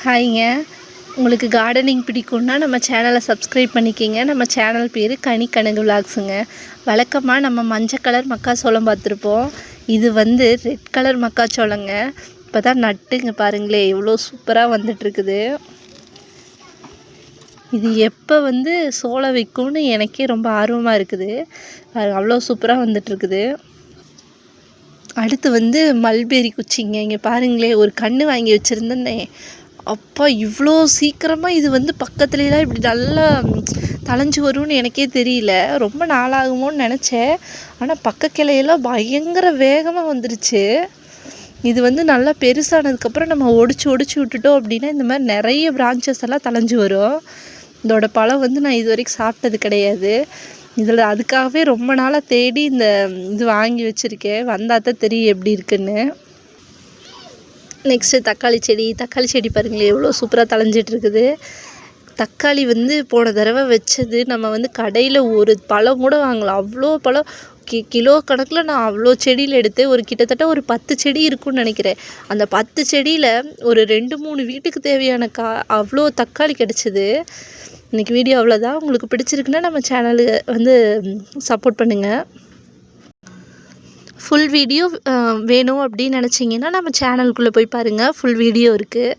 ஹாய்ங்க. உங்களுக்கு கார்டனிங் பிடிக்கும்னா நம்ம சேனலை சப்ஸ்கிரைப் பண்ணிக்கிங்க. நம்ம சேனல் பேர் கனிக்கனகு விலாக்ஸுங்க. வழக்கமாக நம்ம மஞ்சள் கலர் மக்காச்சோளம் பார்த்துருப்போம். இது வந்து ரெட் கலர் மக்காச்சோளங்க. இப்போ தான் நட்டுங்க, பாருங்களே எவ்வளோ சூப்பராக வந்துட்டுருக்குது. இது எப்போ வந்து சோளம் வைக்கும்னு எனக்கே ரொம்ப ஆர்வமாக இருக்குது. அவ்வளோ சூப்பராக வந்துட்டுருக்குது. அடுத்து வந்து மல்பெரி குச்சிங்க. இங்கே பாருங்களேன், ஒரு கன்று வாங்கி வச்சுருந்தேன்னே, அப்பா இவ்வளோ சீக்கிரமாக இது வந்து பக்கத்துலலாம் இப்படி நல்லா தழைஞ்சு வரும்னு எனக்கே தெரியல. ரொம்ப நாளாகுமோன்னு நினச்சேன். ஆனால் பக்க கிளையெல்லாம் பயங்கர வேகமாக வந்துருச்சு. இது வந்து நல்லா பெருசானதுக்கப்புறம் நம்ம ஒடிச்சு விட்டுட்டோம் அப்படின்னா இந்த மாதிரி நிறைய பிரான்ச்சஸ் எல்லாம் தழைஞ்சு வரும். இதோட பழம் வந்து நான் இது வரைக்கும் சாப்பிட்டது கிடையாது. இதில் அதுக்காகவே ரொம்ப நாளாக தேடி இந்த இது வாங்கி வச்சுருக்கேன். வந்தால் தான் தெரியும் எப்படி இருக்குன்னு. நெக்ஸ்ட்டு தக்காளி செடி பாருங்களேன் எவ்வளோ சூப்பராக தழைஞ்சிட்ருக்குது. தக்காளி வந்து போன தடவை வச்சது நம்ம வந்து கடையில் ஒரு பழம் கூட வாங்கலாம். அவ்வளோ பழம் கிலோ கணக்கில் நான் அவ்வளோ செடியில் எடுத்தேன். கிட்டத்தட்ட ஒரு 10 செடி இருக்குன்னு நினைக்கிறேன். அந்த 10 செடியில் ஒரு 2-3 வீட்டுக்கு தேவையான அவ்வளோ தக்காளி கிடச்சிது. இன்றைக்கி வீடியோ அவ்வளோதான். உங்களுக்கு பிடிச்சிருக்குன்னா நம்ம சேனலு வந்து சப்போர்ட் பண்ணுங்கள். ஃபுல் வீடியோ வேணும் அப்படின்னு நினச்சிங்கன்னா நம்ம சேனலுக்குள்ளே போய் பாருங்கள். ஃபுல் வீடியோ இருக்குது.